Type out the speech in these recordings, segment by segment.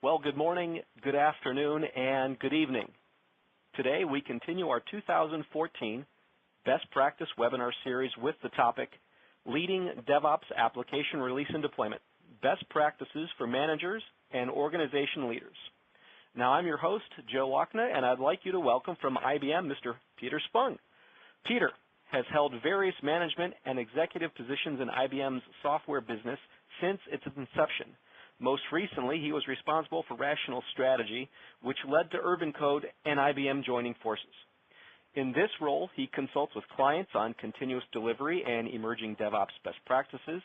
Well, good morning, good afternoon, and good evening. Today we continue our 2014 Best Practice webinar series with the topic, Leading DevOps Application Release and Deployment, Best Practices for Managers and Organization Leaders. Now, I'm your host, Joe Wachna, and I'd like you to welcome from IBM, Mr. Peter Spung. Peter has held various management and executive positions in IBM's software business since its inception. Most recently, he was responsible for Rational Strategy, which led to Urban Code and IBM joining forces. In this role, he consults with clients on continuous delivery and emerging DevOps best practices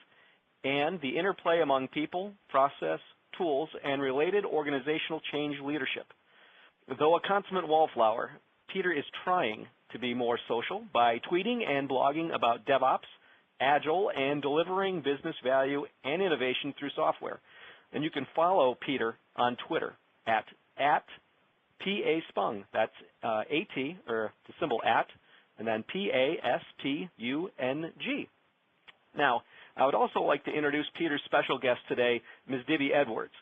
and the interplay among people, process, tools, and related organizational change leadership. Though a consummate wallflower, Peter is trying to be more social by tweeting and blogging about DevOps, Agile, and delivering business value and innovation through software. And you can follow Peter on Twitter at PASpung. That's A-T, or the symbol at, and then P-A-S-P-U-N-G. Now, I would also like to introduce Peter's special guest today, Ms. Debbie Edwards.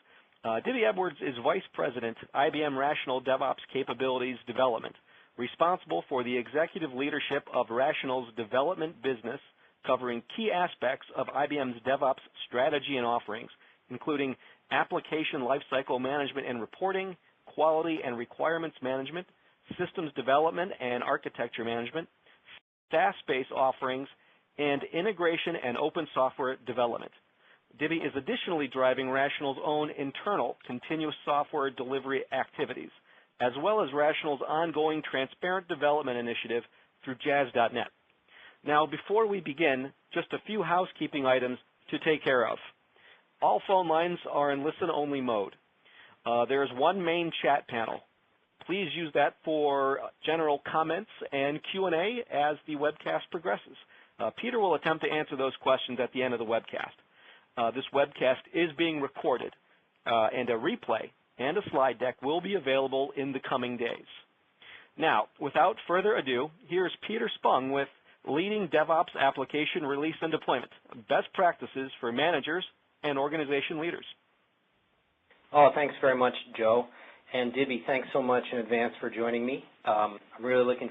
Debbie Edwards is Vice President, IBM Rational DevOps Capabilities Development, responsible for the executive leadership of Rational's development business, covering key aspects of IBM's DevOps strategy and offerings, including application lifecycle management and reporting, quality and requirements management, systems development and architecture management, SaaS-based offerings, and integration and open software development. Debbie is additionally driving Rational's own internal continuous software delivery activities, as well as Rational's ongoing transparent development initiative through Jazz.net. Now, before we begin, just a few housekeeping items to take care of. All phone lines are in listen-only mode. There is one main chat panel. Please use that for general comments and Q&A as the webcast progresses. Peter will attempt to answer those questions at the end of the webcast. This webcast is being recorded, and a replay and a slide deck will be available in the coming days. Now, without further ado, here's Peter Spung with Leading DevOps Application Release and Deployment, Best Practices for Managers and Organization Leaders. Oh, thanks very much, Joe. And Debbie, thanks so much in advance for joining me. I'm really looking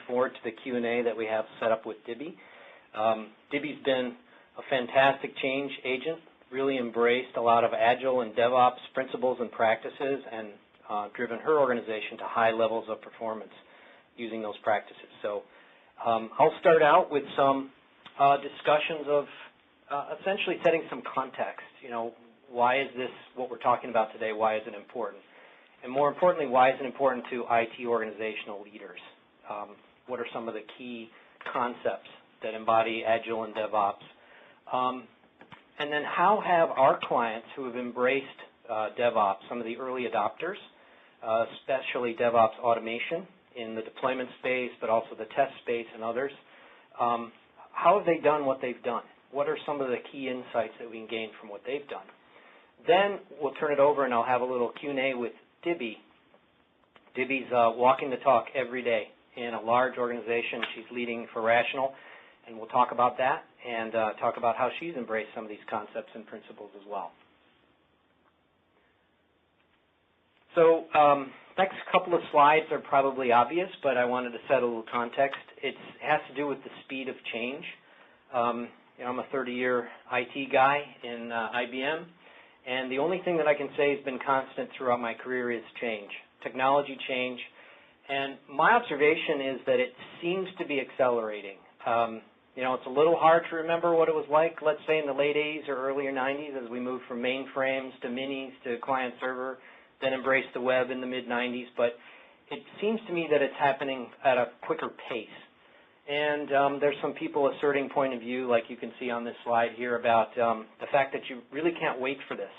forward to the Q&A that we have set up with Debbie. Debbie's been a fantastic change agent, really embraced a lot of Agile and DevOps principles and practices, and driven her organization to high levels of performance using those practices. So I'll start out with some discussions of essentially setting some context. You know, why is this what we're talking about today? Why is it important? And more importantly, why is it important to IT organizational leaders? What are some of the key concepts that embody Agile and DevOps? And then how have our clients who have embraced DevOps, some of the early adopters, especially DevOps automation in the deployment space, but also the test space and others, how have they done what they've done? What are some of the key insights that we can gain from what they've done? Then we'll turn it over and I'll have a little Q&A with Debbie. Debbie's walking the talk every day in a large organization. She's leading for Rational, and we'll talk about that and talk about how she's embraced some of these concepts and principles as well. So next couple of slides are probably obvious, but I wanted to set a little context. It has to do with the speed of change. You know, I'm a 30-year IT guy in IBM, and the only thing that I can say has been constant throughout my career is change, technology change. And my observation is that it seems to be accelerating. You know, it's a little hard to remember what it was like, let's say, in the late 80s or earlier 90s as we moved from mainframes to minis to client server, then embraced the web in the mid-90s. But it seems to me that it's happening at a quicker pace. And there's some people asserting point of view, like you can see on this slide here, about the fact that you really can't wait for this.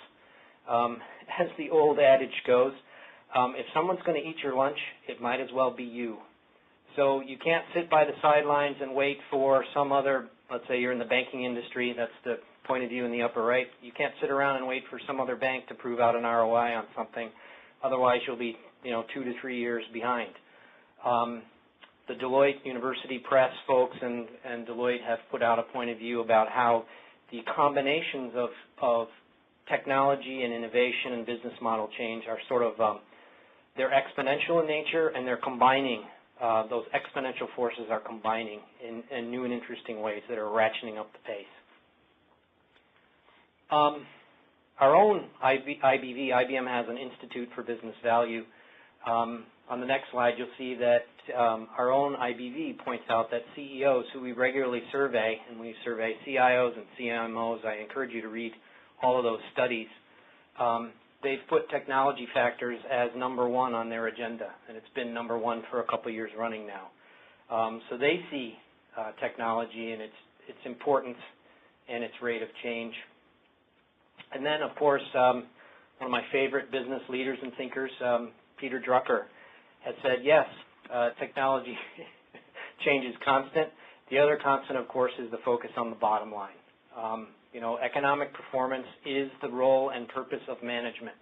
As the old adage goes, if someone's going to eat your lunch, it might as well be you. So you can't sit by the sidelines and wait for some other, let's say you're in the banking industry, that's the point of view in the upper right. You can't sit around and wait for some other bank to prove out an ROI on something. Otherwise, you'll be, 2 to 3 years behind. The Deloitte University Press folks and Deloitte have put out a point of view about how the combinations of technology and innovation and business model change are sort of, they're exponential in nature, and they're combining, those exponential forces are combining in new and interesting ways that are ratcheting up the pace. Our own IBV, IBM has an Institute for Business Value. On the next slide, you'll see that our own IBV points out that CEOs, who we regularly survey, and we survey CIOs and CMOs, I encourage you to read all of those studies, they've put technology factors as number one on their agenda, and it's been number one for a couple years running now. So they see technology and its importance and its rate of change. And then, of course, one of my favorite business leaders and thinkers, Peter Drucker, has said, yes, technology change is constant. The other constant, of course, is the focus on the bottom line. You know, economic performance is the role and purpose of management.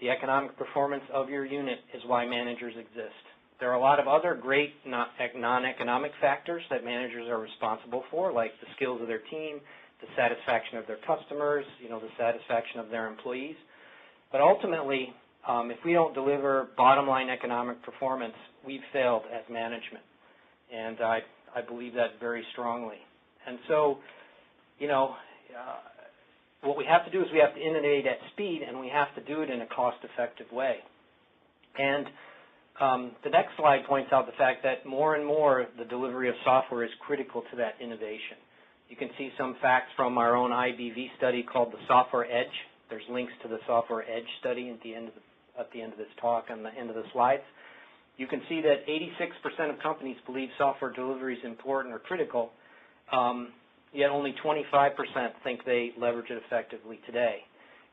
The economic performance of your unit is why managers exist. There are a lot of other great non-economic factors that managers are responsible for, like the skills of their team, the satisfaction of their customers, you know, the satisfaction of their employees. But ultimately, if we don't deliver bottom-line economic performance, we've failed as management. And I believe that very strongly. And so, you know, what we have to do is we have to innovate at speed, and we have to do it in a cost-effective way. And the next slide points out the fact that more and more the delivery of software is critical to that innovation. You can see some facts from our own IBV study called the Software Edge. There's links to the Software Edge study at the end of this talk and the end of the slides. You can see that 86% of companies believe software delivery is important or critical, yet only 25% think they leverage it effectively today.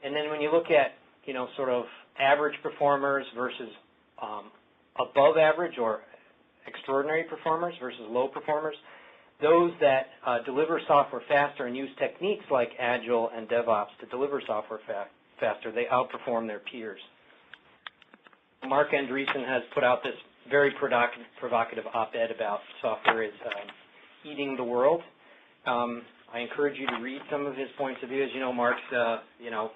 And then when you look at, you know, sort of average performers versus above average or extraordinary performers versus low performers, those that deliver software faster and use techniques like Agile and DevOps to deliver software faster, they outperform their peers. Mark Andreessen has put out this very provocative op-ed about software is eating the world. I encourage you to read some of his points of view. As you know, Mark's, you know,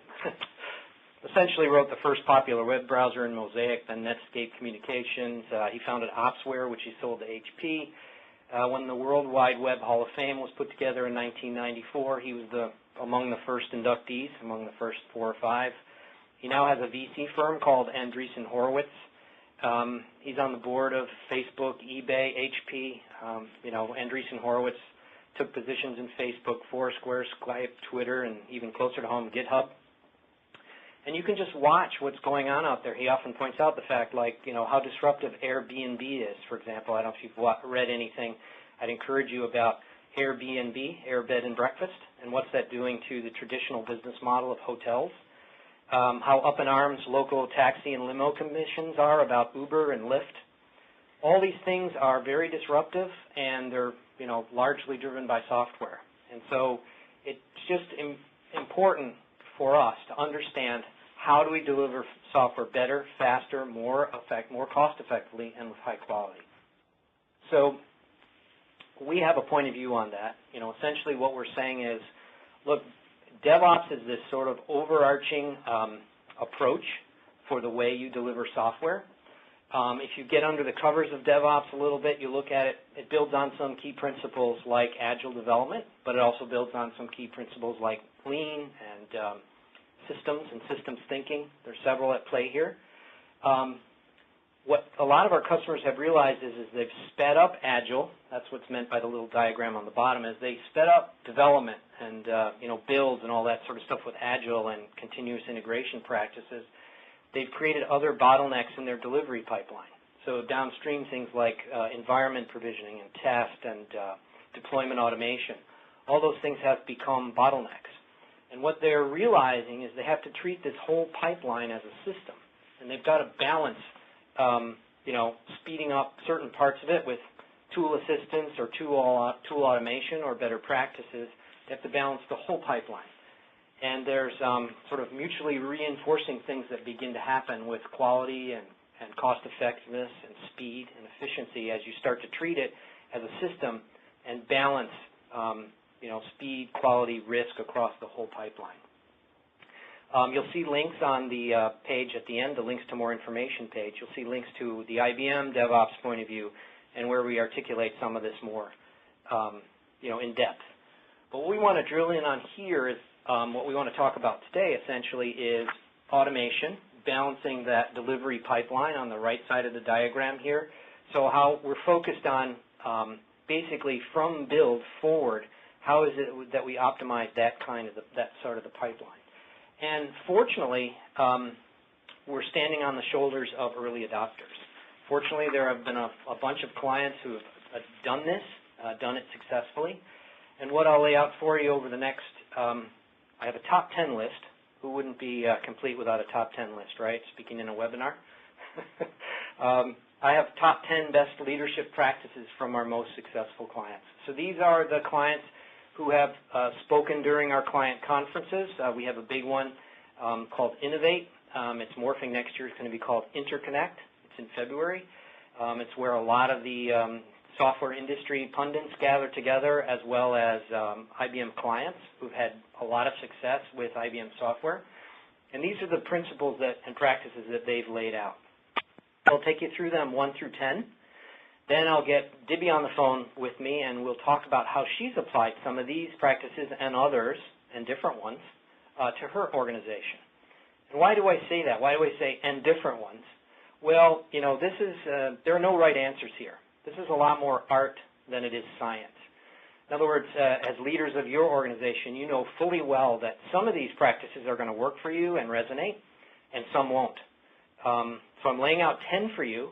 essentially wrote the first popular web browser in Mosaic, then Netscape Communications. He founded Opsware, which he sold to HP. When the World Wide Web Hall of Fame was put together in 1994, he was among the first inductees, among the first 4 or 5. He now has a VC firm called Andreessen Horowitz. He's on the board of Facebook, eBay, HP. You know, Andreessen Horowitz took positions in Facebook, Foursquare, Skype, Twitter, and even closer to home, GitHub. And you can just watch what's going on out there. He often points out the fact, like, you know, how disruptive Airbnb is, for example. I don't know if you've read anything. I'd encourage you about Airbnb, Air Bed and Breakfast, and what's that doing to the traditional business model of hotels. How up in arms local taxi and limo commissions are about Uber and Lyft. All these things are very disruptive, and they're, you know, largely driven by software. And so it's just important for us to understand how do we deliver software better, faster, more cost effectively, and with high quality. So we have a point of view on that. You know, essentially what we're saying is, look, DevOps is this sort of overarching approach for the way you deliver software. If you get under the covers of DevOps a little bit, you look at it, it builds on some key principles like Agile development, but it also builds on some key principles like Lean and systems and systems thinking. There's several at play here. What a lot of our customers have realized is they've sped up Agile. That's what's meant by the little diagram on the bottom, is they sped up development and you know, builds and all that sort of stuff with Agile and continuous integration practices. They've created other bottlenecks in their delivery pipeline. So downstream things like environment provisioning and test and deployment automation. All those things have become bottlenecks. And what they're realizing is they have to treat this whole pipeline as a system. And they've got to balance, you know, speeding up certain parts of it with tool assistance or tool automation or better practices. They have to balance the whole pipeline. And there's sort of mutually reinforcing things that begin to happen with quality and cost effectiveness and speed and efficiency as you start to treat it as a system and balance you know, speed, quality, risk across the whole pipeline. You'll see links on the page at the end, the links to more information page. You'll see links to the IBM DevOps point of view and where we articulate some of this more in depth. But what we want to drill in on here is what we want to talk about today essentially is automation, balancing that delivery pipeline on the right side of the diagram here. So how we're focused on basically from build forward, how is it that we optimize that sort of the pipeline. And fortunately, we're standing on the shoulders of early adopters. Fortunately, there have been a bunch of clients who have done this, done it successfully. And what I'll lay out for you over the next, I have a top 10 list. Who wouldn't be complete without a top 10 list, right? Speaking in a webinar. I have top 10 best leadership practices from our most successful clients. So these are the clients who have spoken during our client conferences. We have a big one called Innovate. It's morphing next year. It's going to be called Interconnect. It's in February. It's where a lot of the software industry pundits gather together, as well as IBM clients who've had a lot of success with IBM software. And these are the principles and practices that they've laid out. I'll take you through them 1 through 10. Then I'll get Dibby on the phone with me, and we'll talk about how she's applied some of these practices and others, and different ones, to her organization. And why do I say that? Why do I say, and different ones? Well, there are no right answers here. This is a lot more art than it is science. In other words, as leaders of your organization, you know fully well that some of these practices are going to work for you and resonate, and some won't. So I'm laying out 10 for you.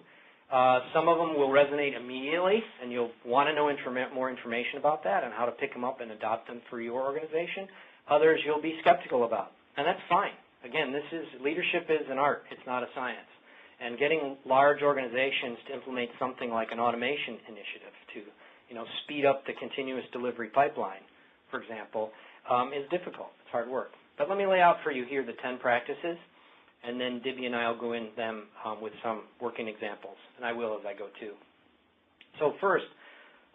Some of them will resonate immediately, and you'll want to know more information about that and how to pick them up and adopt them for your organization. Others you'll be skeptical about, and that's fine. Again, leadership is an art. It's not a science. And getting large organizations to implement something like an automation initiative to, speed up the continuous delivery pipeline, for example, is difficult. It's hard work. But let me lay out for you here the 10 practices, and then Dibby and I will go into them with some working examples, and I will as I go too. So first,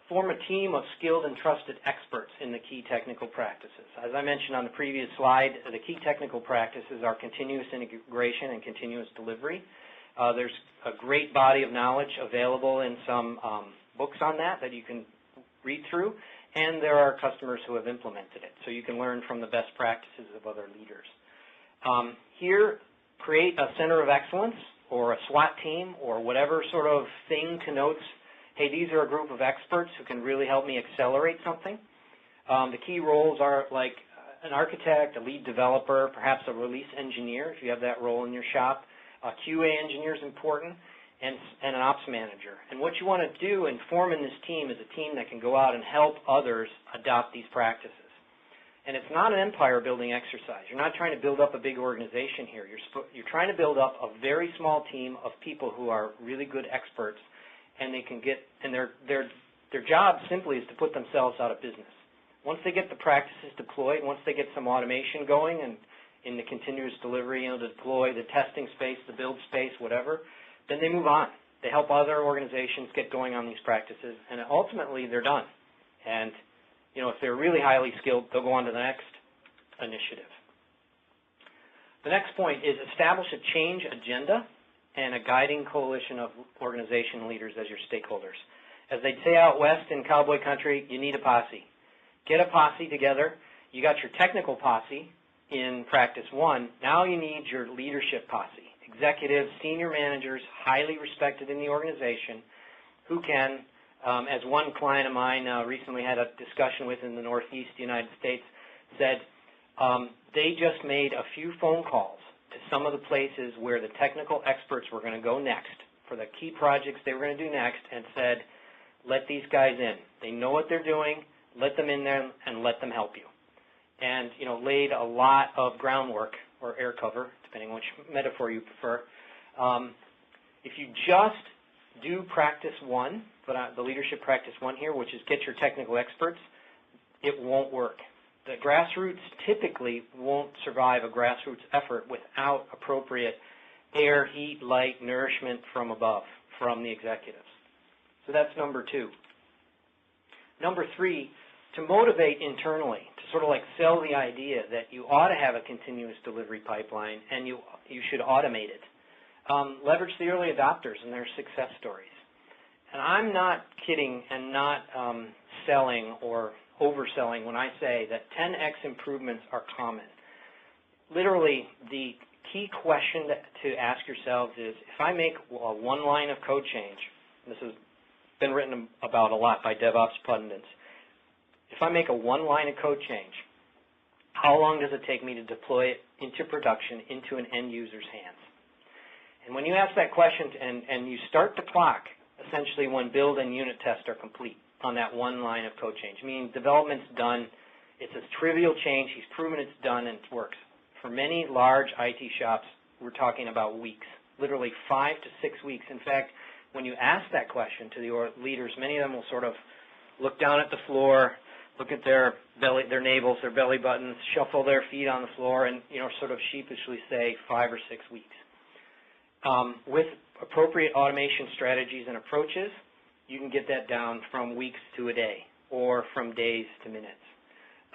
form a team of skilled and trusted experts in the key technical practices. As I mentioned on the previous slide, the key technical practices are continuous integration and continuous delivery. There's a great body of knowledge available in some books on that you can read through, and there are customers who have implemented it. So you can learn from the best practices of other leaders. Here, create a center of excellence or a SWAT team or whatever sort of thing connotes, hey, these are a group of experts who can really help me accelerate something. The key roles are like an architect, a lead developer, perhaps a release engineer if you have that role in your shop. A QA engineer is important, and an ops manager. And what you want to do in forming this team is a team that can go out and help others adopt these practices. And it's not an empire-building exercise. You're not trying to build up a big organization here. You're trying to build up a very small team of people who are really good experts, and they can their job simply is to put themselves out of business. Once they get the practices deployed, once they get some automation going and in the continuous delivery, to deploy the testing space, the build space, whatever, then they move on. They help other organizations get going on these practices, and ultimately they're done. And if they're really highly skilled, they'll go on to the next initiative. The next point is establish a change agenda and a guiding coalition of organization leaders as your stakeholders. As they'd say out west in cowboy country, you need a posse. Get a posse together. You got your technical posse in practice 1. Now you need your leadership posse. Executives, senior managers, highly respected in the organization, who can, as one client of mine recently had a discussion with in the Northeast United States, said they just made a few phone calls to some of the places where the technical experts were going to go next for the key projects they were going to do next, and said, let these guys in. They know what they're doing. Let them in there and let them help you. And, laid a lot of groundwork or air cover, depending on which metaphor you prefer. If you just do practice 1, the leadership practice 1 here, which is get your technical experts, it won't work. The grassroots typically won't survive a grassroots effort without appropriate air, heat, light, nourishment from above, from the executives. So that's number 2. Number 3, to motivate internally, to sort of like sell the idea that you ought to have a continuous delivery pipeline and you should automate it. Leverage the early adopters and their success stories. And I'm not kidding and not selling or overselling when I say that 10x improvements are common. Literally, the key question to ask yourselves is, if I make one line of code change, this has been written about a lot by DevOps pundits, if I make a one line of code change, how long does it take me to deploy it into production, into an end user's hands? And when you ask that question and you start the clock, essentially when build and unit tests are complete on that one line of code change, meaning development's done, it's a trivial change, he's proven it's done and it works. For many large IT shops, we're talking about weeks, literally 5 to 6 weeks. In fact, when you ask that question to the leaders, many of them will sort of look down at the floor, look at their navels, their belly buttons, shuffle their feet on the floor, and sort of sheepishly say 5 or 6 weeks. With appropriate automation strategies and approaches, you can get that down from weeks to a day or from days to minutes.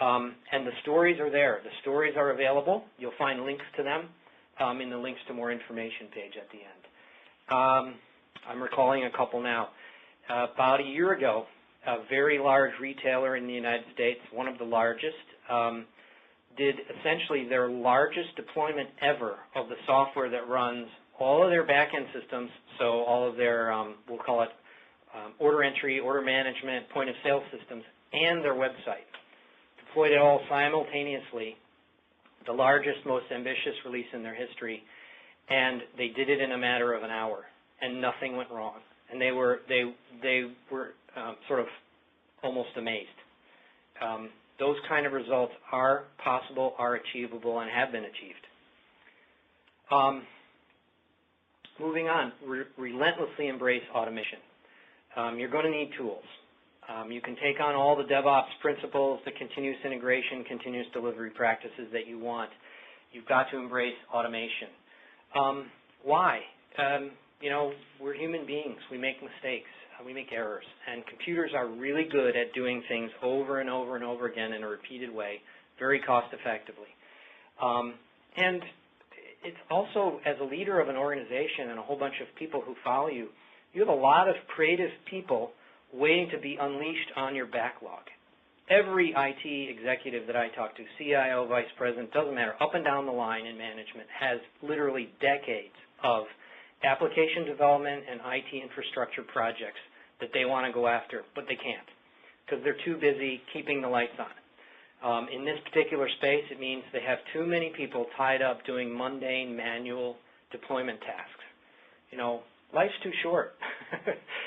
And the stories are there. The stories are available. You'll find links to them in the links to more information page at the end. I'm recalling a couple now. About a year ago, a very large retailer in the United States, one of the largest, did essentially their largest deployment ever of the software that runs all of their back-end systems, so all of their, we'll call it order entry, order management, point-of-sale systems, and their website. Deployed it all simultaneously, the largest, most ambitious release in their history, and they did it in a matter of an hour, and nothing went wrong. And they were sort of almost amazed. Those kind of results are possible, are achievable, and have been achieved. Moving on, relentlessly embrace automation. You're going to need tools. You can take on all the DevOps principles, the continuous integration, continuous delivery practices that you want. You've got to embrace automation. Why? We're human beings. We make mistakes. We make errors. And computers are really good at doing things over and over and over again in a repeated way, very cost effectively. And it's also, as a leader of an organization and a whole bunch of people who follow you, you have a lot of creative people waiting to be unleashed on your backlog. Every IT executive that I talk to, CIO, vice president, doesn't matter, up and down the line in management, has literally decades of application development and IT infrastructure projects that they want to go after, but they can't because they're too busy keeping the lights on. In this particular space, it means they have too many people tied up doing mundane manual deployment tasks. Life's too short.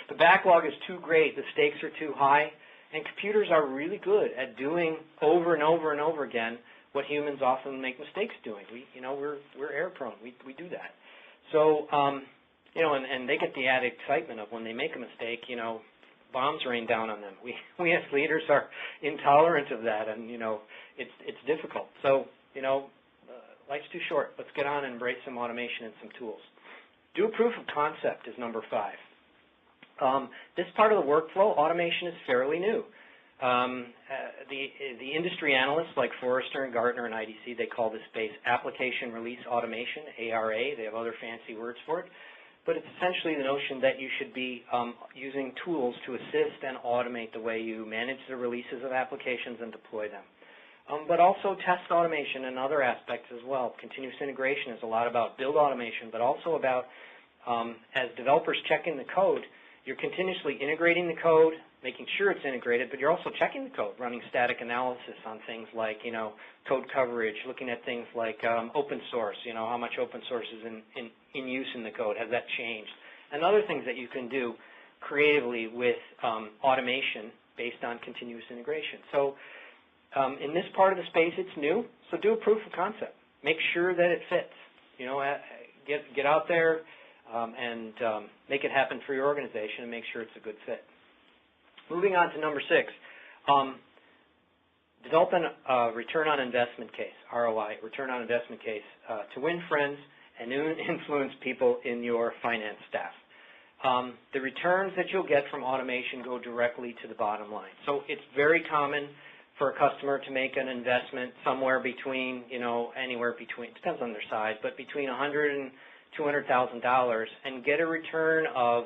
The backlog is too great. The stakes are too high. And computers are really good at doing over and over and over again what humans often make mistakes doing. We're error prone. We do that. So, and they get the added excitement of when they make a mistake, bombs rain down on them. We as leaders are intolerant of that, and, it's difficult. So, life's too short. Let's get on and embrace some automation and some tools. Do a proof of concept is number 5. This part of the workflow, automation, is fairly new. The industry analysts like Forrester and Gartner and IDC, they call this space application release automation, ARA. They have other fancy words for it. But it's essentially the notion that you should be using tools to assist and automate the way you manage the releases of applications and deploy them. But also test automation and other aspects as well. Continuous integration is a lot about build automation, but also about, as developers check in the code, you're continuously integrating the code, making sure it's integrated, but you're also checking the code, running static analysis on things like, code coverage, looking at things like open source, how much open source is in use in the code, has that changed, and other things that you can do creatively with automation based on continuous integration. So in this part of the space, it's new, so do a proof of concept. Make sure that it fits. Get out there and make it happen for your organization and make sure it's a good fit. Moving on to number 6, develop a return on investment case, ROI, return on investment case, to win friends and influence people in your finance staff. the returns that you'll get from automation go directly to the bottom line. So it's very common for a customer to make an investment somewhere between, anywhere between, it depends on their size, but between $100,000 and $200,000 and get a return of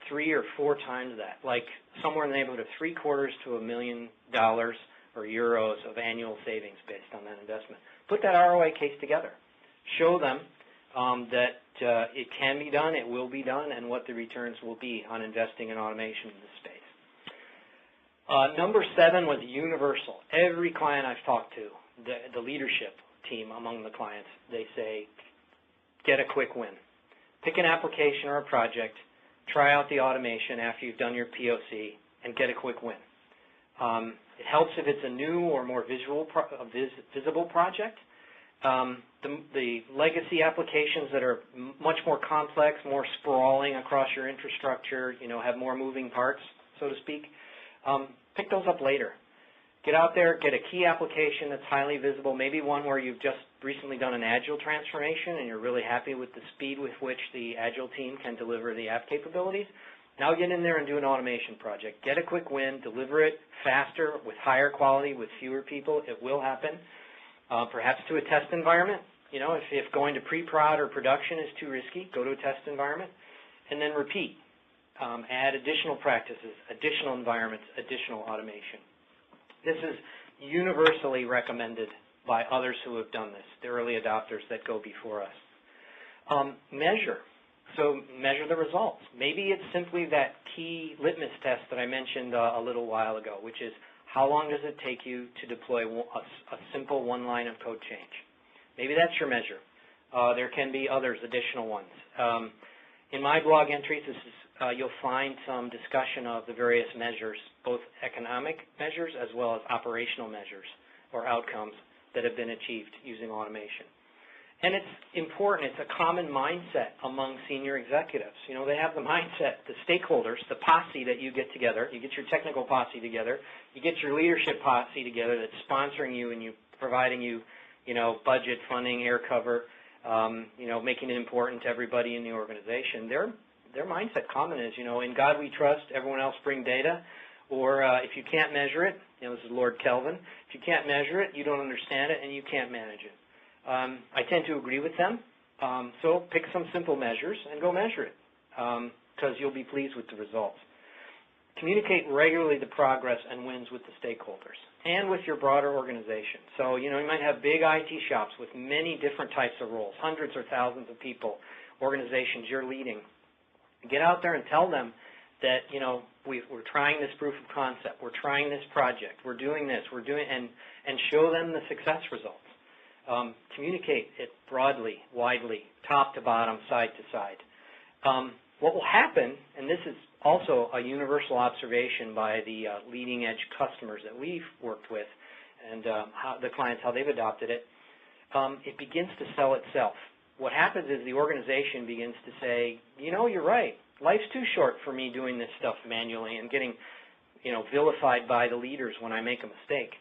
3 or 4 times that, like somewhere in the neighborhood of $750,000 to $1 million or euros of annual savings based on that investment. Put that ROI case together. Show them that it can be done, it will be done, and what the returns will be on investing in automation in this space. Number 7 was universal. Every client I've talked to, the leadership team among the clients, they say, get a quick win. Pick an application or a project, try out the automation after you've done your POC, and get a quick win. It helps if it's a new or more visible project. The legacy applications that are much more complex, more sprawling across your infrastructure, have more moving parts, so to speak, pick those up later. Get out there, get a key application that's highly visible, maybe one where you've just recently done an Agile transformation and you're really happy with the speed with which the Agile team can deliver the app capabilities. Now get in there and do an automation project. Get a quick win, deliver it faster, with higher quality, with fewer people. It will happen. Perhaps to a test environment. If going to pre-prod or production is too risky, go to a test environment. And then repeat. Add additional practices, additional environments, additional automation. This is universally recommended by others who have done this, the early adopters that go before us. Measure. So measure the results. Maybe it's simply that key litmus test that I mentioned a little while ago, which is how long does it take you to deploy a simple one line of code change? Maybe that's your measure. There can be others, additional ones. In my blog entries, you'll find some discussion of the various measures, both economic measures as well as operational measures or outcomes that have been achieved using automation. And it's important. It's a common mindset among senior executives. They have the mindset, the stakeholders, the posse that you get together. You get your technical posse together. You get your leadership posse together that's sponsoring you and providing you, budget, funding, air cover, making it important to everybody in the organization. Their mindset common is, in God we trust, everyone else bring data. Or if you can't measure it, this is Lord Kelvin, if you can't measure it, you don't understand it and you can't manage it. I tend to agree with them, so pick some simple measures and go measure it because you'll be pleased with the results. Communicate regularly the progress and wins with the stakeholders and with your broader organization. So, you might have big IT shops with many different types of roles, hundreds or thousands of people, organizations you're leading. Get out there and tell them that, we're trying this proof of concept, we're trying this project, we're doing this, and show them the success results. Communicate it broadly, widely, top to bottom, side to side. What will happen, and this is also a universal observation by the leading edge customers that we've worked with and the clients, how they've adopted it, it begins to sell itself. What happens is the organization begins to say, you're right. Life's too short for me doing this stuff manually and getting, vilified by the leaders when I make a mistake.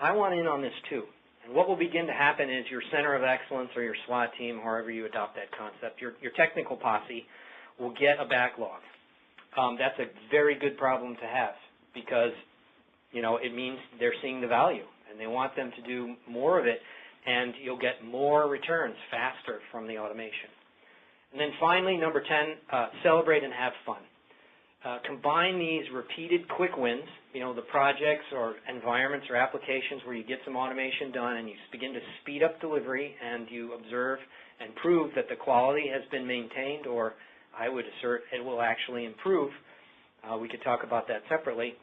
I want in on this too. And what will begin to happen is your center of excellence or your SWAT team, however you adopt that concept, your technical posse will get a backlog. That's a very good problem to have because, it means they're seeing the value and they want them to do more of it, and you'll get more returns faster from the automation. And then finally, number 10, celebrate and have fun. Combine these repeated quick wins, the projects or environments or applications where you get some automation done and you begin to speed up delivery and you observe and prove that the quality has been maintained, or I would assert it will actually improve. We could talk about that separately.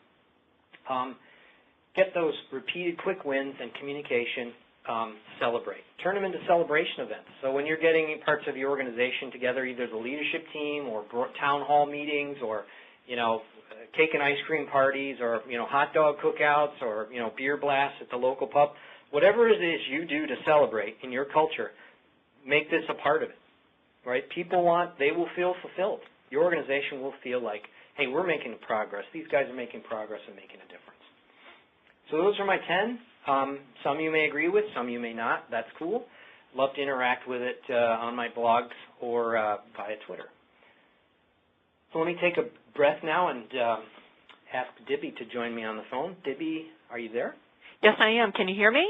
Get those repeated quick wins and communication. Celebrate. Turn them into celebration events. So when you're getting parts of your organization together, either the leadership team or town hall meetings or, cake and ice cream parties or, hot dog cookouts or, beer blasts at the local pub, whatever it is you do to celebrate in your culture, make this a part of it, right? They will feel fulfilled. Your organization will feel like, hey, we're making progress. These guys are making progress and making a difference. So those are my 10. Some you may agree with, some you may not. That's cool. Love to interact with it on my blogs or via Twitter. So let me take a breath now and ask Dibby to join me on the phone. Dibby, are you there? Yes, I am. Can you hear me?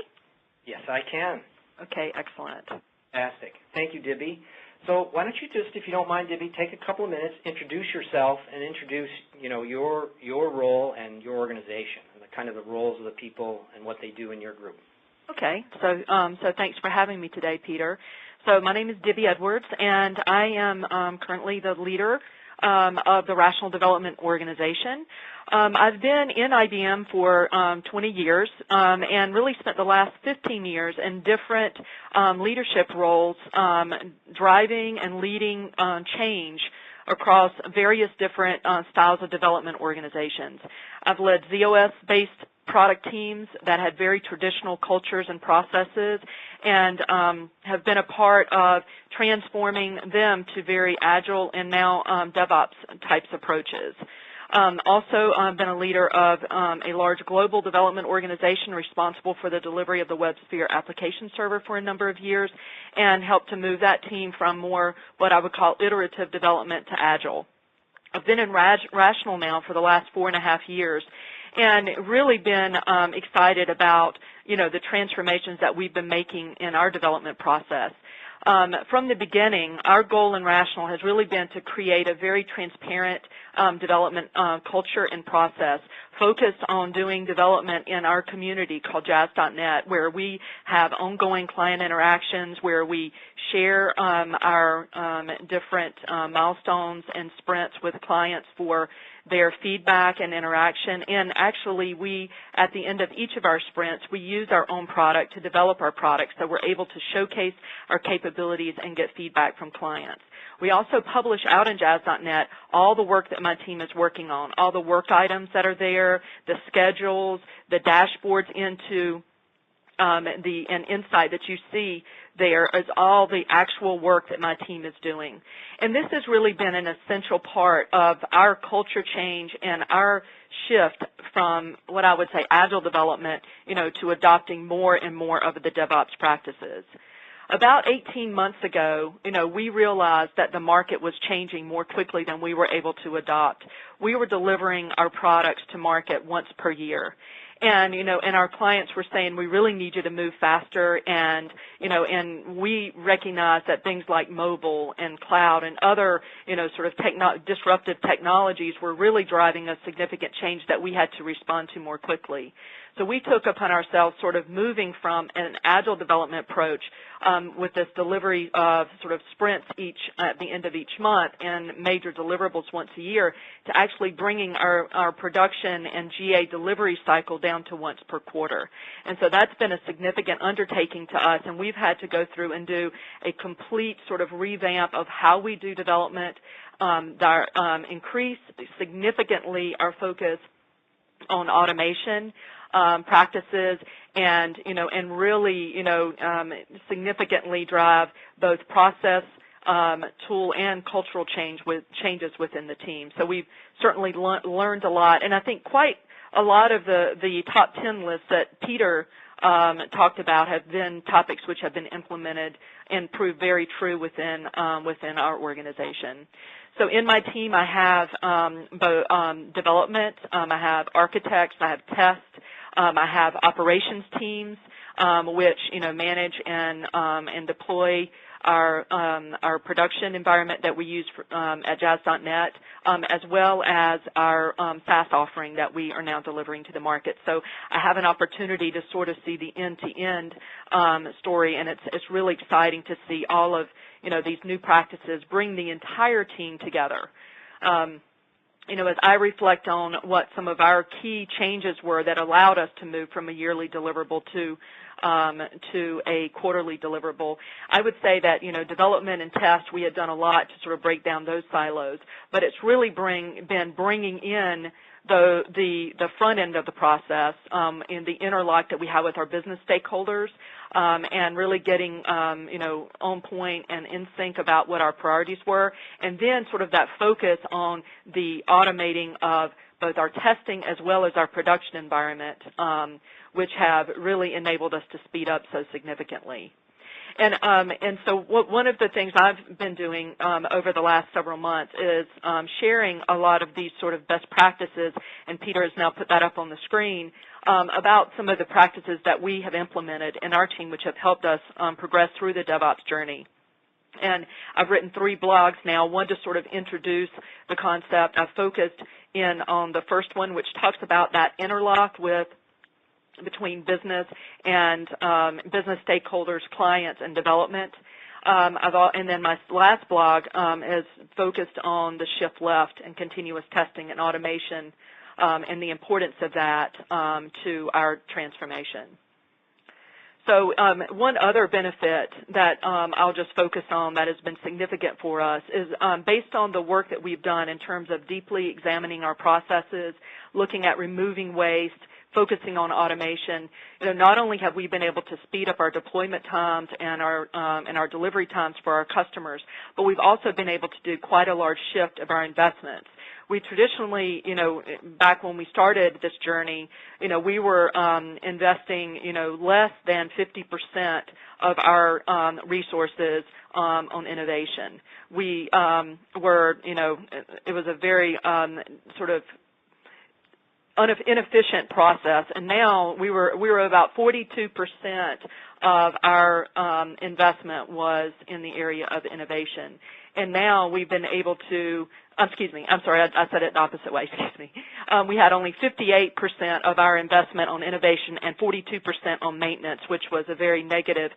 Yes, I can. Okay, excellent. Fantastic. Thank you, Dibby. So why don't you just, if you don't mind, Dibby, take a couple of minutes, introduce yourself, and introduce, your role and your organization, and the kind of the roles of the people and what they do in your group. Okay, so thanks for having me today, Peter. So my name is Dibby Edwards, and I am currently the leader of the Rational Development Organization. I've been in IBM for 20 years and really spent the last 15 years in different leadership roles, driving and leading change across various different styles of development organizations. I've led ZOS-based product teams that had very traditional cultures and processes and have been a part of transforming them to very agile and now DevOps types approaches. Also, I've been a leader of a large global development organization responsible for the delivery of the WebSphere application server for a number of years and helped to move that team from more what I would call iterative development to agile. I've been in Rational now for the last 4.5 years and really been excited about, the transformations that we've been making in our development process. From the beginning, our goal in Rational has really been to create a very transparent development culture and process focused on doing development in our community called Jazz.net, where we have ongoing client interactions, where we share our different milestones and sprints with clients for their feedback and interaction. And actually, at the end of each of our sprints, we use our own product to develop our product, so we're able to showcase our capabilities and get feedback from clients. We also publish out in Jazz.net all the work that my team is working on, all the work items that are there, the schedules, the dashboards into and insight that you see there is all the actual work that my team is doing. And this has really been an essential part of our culture change and our shift from what I would say agile development, to adopting more and more of the DevOps practices. About 18 months ago, we realized that the market was changing more quickly than we were able to adopt. We were delivering our products to market once per year. And, and our clients were saying, we really need you to move faster, and, and we recognize that things like mobile and cloud and other, sort of disruptive technologies were really driving a significant change that we had to respond to more quickly. So we took upon ourselves sort of moving from an agile development approach with this delivery of sort of sprints at the end of each month and major deliverables once a year to actually bringing our production and GA delivery cycle down to once per quarter. And so that's been a significant undertaking to us, and we've had to go through and do a complete sort of revamp of how we do development, increase significantly our focus on automation practices, and and really significantly drive both process, tool, and cultural changes within the team. So we've certainly learned a lot, and I think quite a lot of the top 10 lists that Peter talked about have been topics which have been implemented and proved very true within our organization. So in my team, I have both development, I have architects, I have test, I have operations teams, which manage and deploy our production environment that we use at Jazz.net, as well as our SaaS offering that we are now delivering to the market. So I have an opportunity to sort of see the end-to-end story, and it's really exciting to see all of these new practices bring the entire team together. As I reflect on what some of our key changes were that allowed us to move from a yearly deliverable to a quarterly deliverable, I would say that, development and test, we had done a lot to sort of break down those silos, but it's really been bringing in the front end of the process in the interlock that we have with our business stakeholders, and really getting on point and in sync about what our priorities were, and then sort of that focus on the automating of both our testing as well as our production environment, which have really enabled us to speed up so significantly. And so one of the things I've been doing over the last several months is sharing a lot of these sort of best practices, and Peter has now put that up on the screen, about some of the practices that we have implemented in our team which have helped us progress through the DevOps journey. And I've written 3 blogs now, one to sort of introduce the concept. I've focused in on the first one, which talks about that interlock between business and business stakeholders, clients, and development. And then my last blog is focused on the shift left and continuous testing and automation and the importance of that to our transformation. So one other benefit that I'll just focus on that has been significant for us is based on the work that we've done in terms of deeply examining our processes, looking at removing waste, focusing on automation. Not only have we been able to speed up our deployment times and our delivery times for our customers, but we've also been able to do quite a large shift of our investments. We traditionally, back when we started this journey, we were investing, less than 50% of our resources on innovation. We were, it was a very sort of inefficient process, and now we were about 42% of our investment was in the area of innovation. And now we've been able to, excuse me, I'm sorry, I said it the opposite way, excuse me. We had only 58% of our investment on innovation and 42% on maintenance, which was a very negative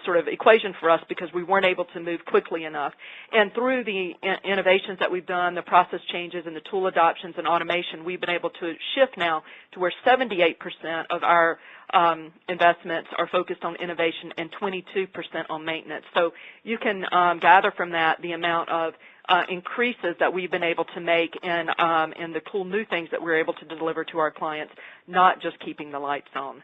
sort of equation for us because we weren't able to move quickly enough. And through the innovations that we've done, the process changes and the tool adoptions and automation, we've been able to shift now to where 78% of our investments are focused on innovation and 22% on maintenance. So you can gather from that the amount of increases that we've been able to make in the cool new things that we're able to deliver to our clients, not just keeping the lights on.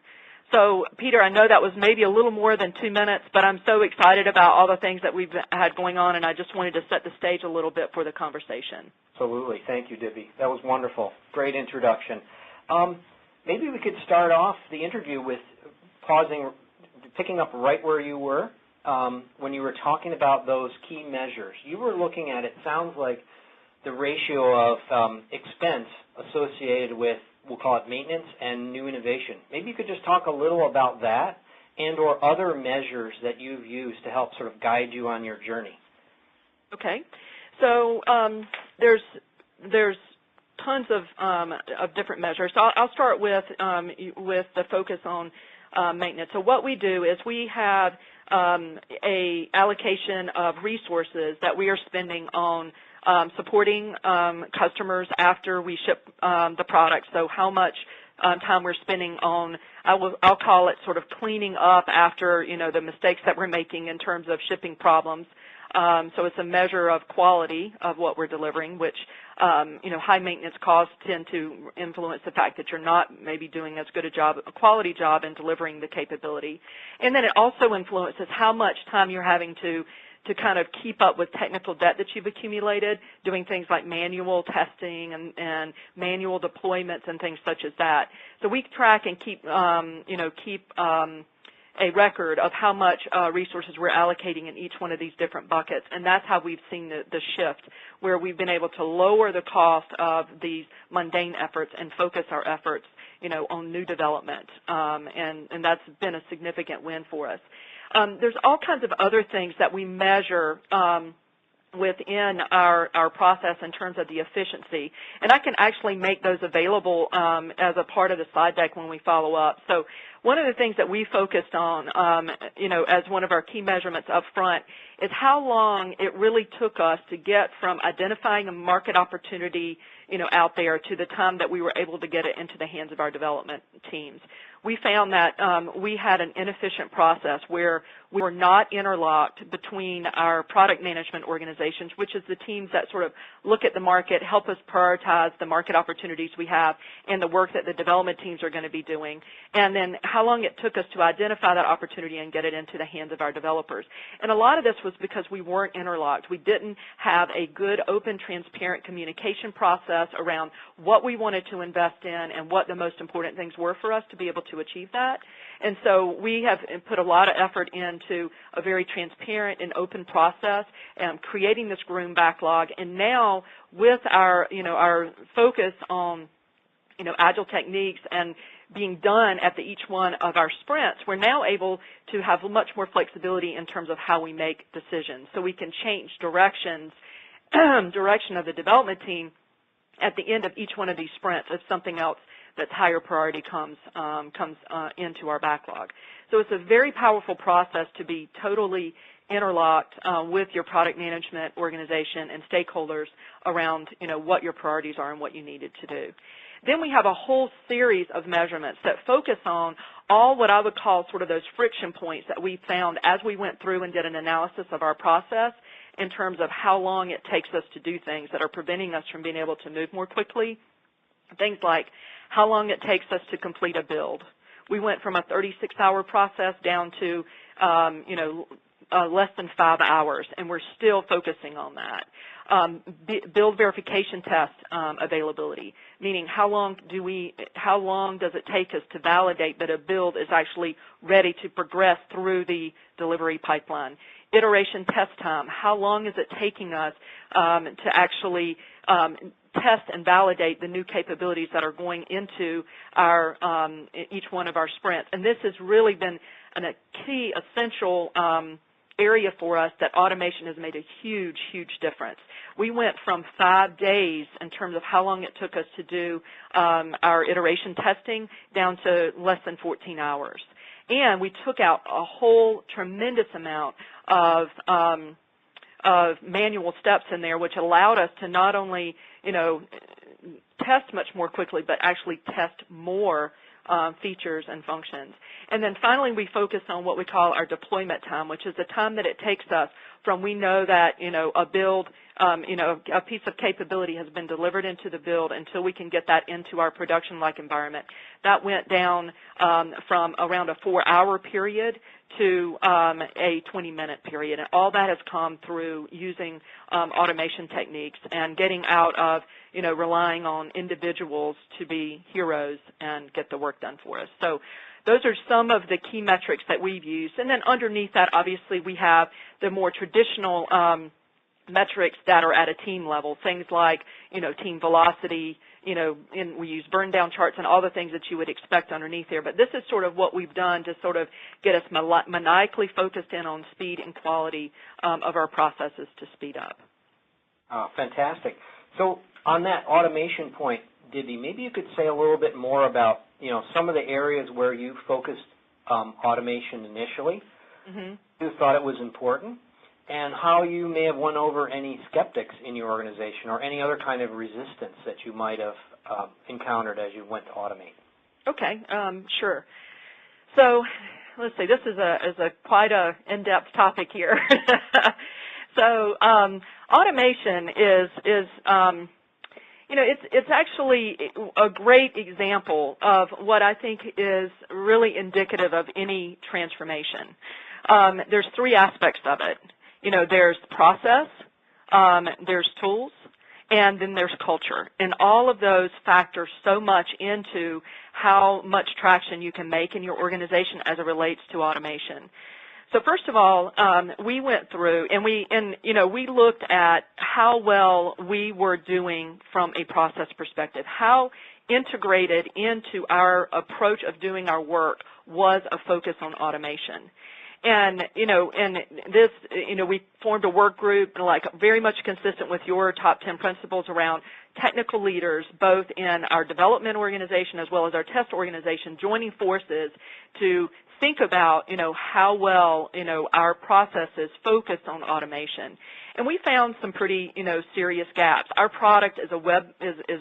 So, Peter, I know that was maybe a little more than 2 minutes, but I'm so excited about all the things that we've had going on, and I just wanted to set the stage a little bit for the conversation. Absolutely. Thank you, Debbie. That was wonderful. Great introduction. Maybe we could start off the interview with picking up right where you were when you were talking about those key measures. You were looking at, it sounds like, the ratio of expense associated with, we'll call it maintenance and new innovation. Maybe you could just talk a little about that and or other measures that you've used to help sort of guide you on your journey. Okay. So there's tons of different measures. So I'll start with the focus on maintenance. So what we do is we have a allocation of resources that we are spending on supporting customers after we ship the product. So how much time we're spending on, I'll call it sort of cleaning up after, the mistakes that we're making in terms of shipping problems. So it's a measure of quality of what we're delivering, which, high maintenance costs tend to influence the fact that you're not maybe doing as good a quality job in delivering the capability. And then it also influences how much time you're having to kind of keep up with technical debt that you've accumulated, doing things like manual testing and manual deployments and things such as that. So we track and keep a record of how much resources we're allocating in each one of these different buckets, and that's how we've seen the shift, where we've been able to lower the cost of these mundane efforts and focus our efforts, on new development, and that's been a significant win for us. There's all kinds of other things that we measure within our process in terms of the efficiency, and I can actually make those available as a part of the slide deck when we follow up. So one of the things that we focused on, as one of our key measurements up front is how long it really took us to get from identifying a market opportunity, out there to the time that we were able to get it into the hands of our development teams. We found that we had an inefficient process where we were not interlocked between our product management organizations, which is the teams that sort of look at the market, help us prioritize the market opportunities we have and the work that the development teams are going to be doing, and then how long it took us to identify that opportunity and get it into the hands of our developers. And a lot of this was because we weren't interlocked. We didn't have a good, open, transparent communication process around what we wanted to invest in and what the most important things were for us to be able to to achieve that. And so we have put a lot of effort into a very transparent and open process, creating this groom backlog. And now with our, our focus on, agile techniques and being done at each one of our sprints, we're now able to have much more flexibility in terms of how we make decisions. So we can change direction of the development team at the end of each one of these sprints if something else that's higher priority comes into our backlog. So it's a very powerful process to be totally interlocked with your product management organization and stakeholders around, what your priorities are and what you needed to do. Then we have a whole series of measurements that focus on all what I would call sort of those friction points that we found as we went through and did an analysis of our process in terms of how long it takes us to do things that are preventing us from being able to move more quickly. Things like how long it takes us to complete a build. We went from a 36-hour process down to, less than 5 hours, and we're still focusing on that. Build verification test availability, meaning how long does it take us to validate that a build is actually ready to progress through the delivery pipeline. Iteration test time, how long is it taking us to actually test and validate the new capabilities that are going into our each one of our sprints. And this has really been a key, essential area for us that automation has made a huge, huge difference. We went from 5 days in terms of how long it took us to do our iteration testing down to less than 14 hours. And we took out a whole tremendous amount of manual steps in there, which allowed us to not only, test much more quickly, but actually test more features and functions. And then finally, we focus on what we call our deployment time, which is the time that it takes us from we know that, a build, a piece of capability has been delivered into the build until we can get that into our production-like environment. That went down from around a 4-hour period to a 20-minute period. And all that has come through using automation techniques and getting out of, relying on individuals to be heroes and get the work done for us. So those are some of the key metrics that we've used. And then underneath that, obviously, we have the more traditional metrics that are at a team level, things like, team velocity, and we use burn down charts and all the things that you would expect underneath there. But this is sort of what we've done to sort of get us maniacally focused in on speed and quality of our processes to speed up. Fantastic. So on that automation point, Dibby, maybe you could say a little bit more about, some of the areas where you focused automation initially, you thought it was important, and how you may have won over any skeptics in your organization or any other kind of resistance that you might have encountered as you went to automate. Okay, sure. So let's see, this is quite a in-depth topic here. So automation is it's actually a great example of what I think is really indicative of any transformation. There's 3 aspects of it. There's process, there's tools, and then there's culture. And all of those factor so much into how much traction you can make in your organization as it relates to automation. So first of all, we went through and we looked at how well we were doing from a process perspective, how integrated into our approach of doing our work was a focus on automation. And, we formed a work group, very much consistent with your top 10 principles around technical leaders, both in our development organization as well as our test organization, joining forces to think about, how well, our processes focused on automation. And we found some pretty, serious gaps. Our product is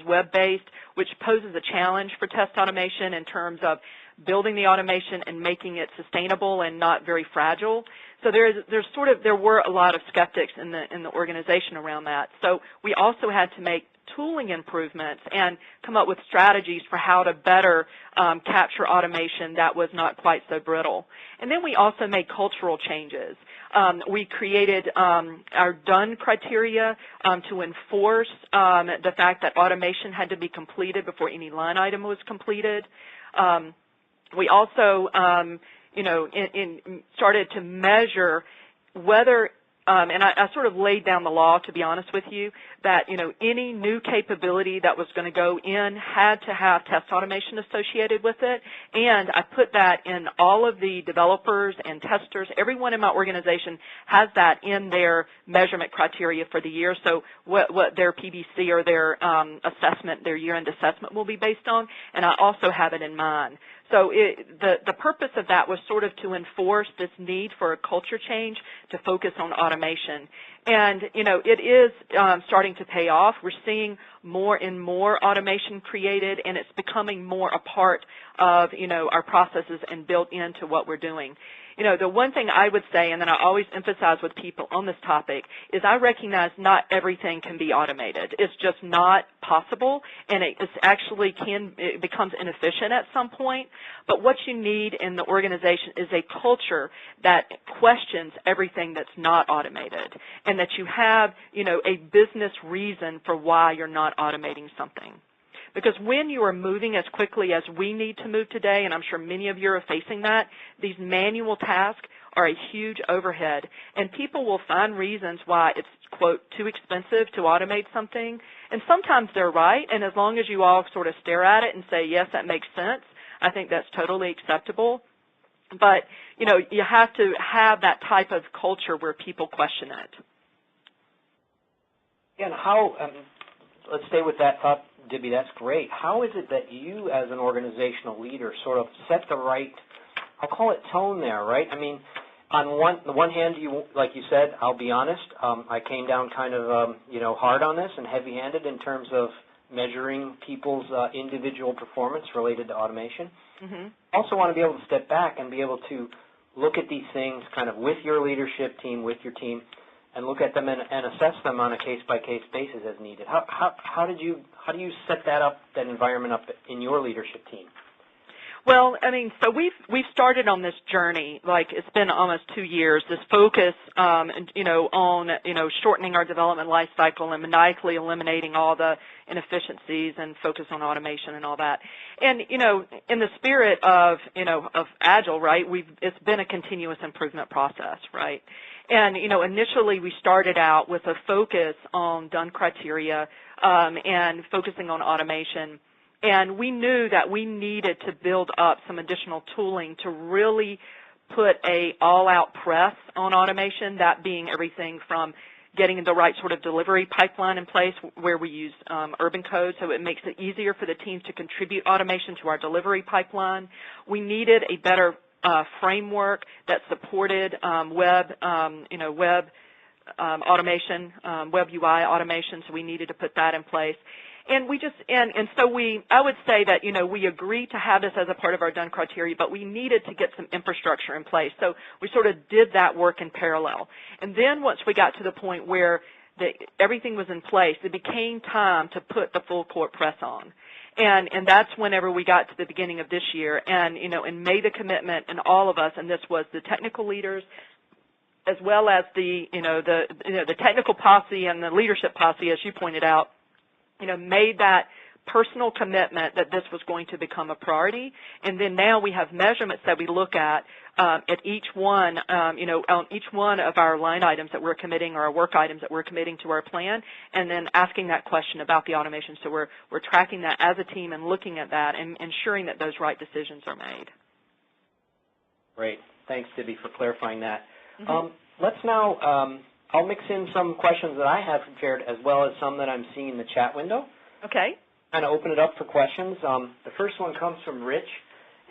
web-based, which poses a challenge for test automation in terms of building the automation and making it sustainable and not very fragile. So there were a lot of skeptics in the organization around that. So we also had to make tooling improvements and come up with strategies for how to better capture automation that was not quite so brittle. And then we also made cultural changes. We created our done criteria to enforce the fact that automation had to be completed before any line item was completed. We also, started to measure whether, and I sort of laid down the law, to be honest with you, that, any new capability that was going to go in had to have test automation associated with it, and I put that in all of the developers and testers. Everyone in my organization has that in their measurement criteria for the year, so what their PBC or their assessment, their year-end assessment will be based on, and I also have it in mind. So the purpose of that was sort of to enforce this need for a culture change to focus on automation. And, it is starting to pay off. We're seeing more and more automation created, and it's becoming more a part of, our processes and built into what we're doing. The one thing I would say, and then I always emphasize with people on this topic, is I recognize not everything can be automated. It's just not possible, and it becomes inefficient at some point. But what you need in the organization is a culture that questions everything that's not automated, and that you have, a business reason for why you're not automating something. Because when you are moving as quickly as we need to move today, and I'm sure many of you are facing that, these manual tasks are a huge overhead. And people will find reasons why it's, quote, too expensive to automate something. And sometimes they're right, and as long as you all sort of stare at it and say, yes, that makes sense, I think that's totally acceptable. But, you have to have that type of culture where people question it. And how, let's stay with that thought, Debbie, that's great. How is it that you as an organizational leader sort of set the right, I'll call it tone there, right? I mean, on the one hand, like you said, I'll be honest, I came down kind of, hard on this and heavy-handed in terms of measuring people's individual performance related to automation. Mm-hmm. Also want to be able to step back and be able to look at these things kind of with your leadership team, with your team, and look at them and assess them on a case-by-case basis as needed. How do you set that environment up in your leadership team? Well, so we've started on this journey, like it's been almost 2 years, this focus, on, shortening our development life cycle and maniacally eliminating all the inefficiencies and focus on automation and all that. And, in the spirit of Agile, right, it's been a continuous improvement process, right? And, initially we started out with a focus on done criteria and focusing on automation. And we knew that we needed to build up some additional tooling to really put a all-out press on automation, that being everything from getting the right sort of delivery pipeline in place where we use urban code so it makes it easier for the teams to contribute automation to our delivery pipeline. We needed a better framework that supported web automation, web UI automation, so we needed to put that in place. And I would say that, we agreed to have this as a part of our done criteria, but we needed to get some infrastructure in place. So we sort of did that work in parallel. And then once we got to the point where everything was in place, it became time to put the full court press on. And that's whenever we got to the beginning of this year and made the commitment, and all of us, and this was the technical leaders, as well as the technical posse and the leadership posse, as you pointed out, made that personal commitment that this was going to become a priority. And then now we have measurements that we look at each one, on each one of our line items that we're committing or our work items that we're committing to our plan, and then asking that question about the automation. So we're tracking that as a team and looking at that and ensuring that those right decisions are made. Great. Thanks, Debbie, for clarifying that. Mm-hmm. Let's now I'll mix in some questions that I have prepared as well as some that I'm seeing in the chat window. Okay. Kind of open it up for questions. The first one comes from Rich,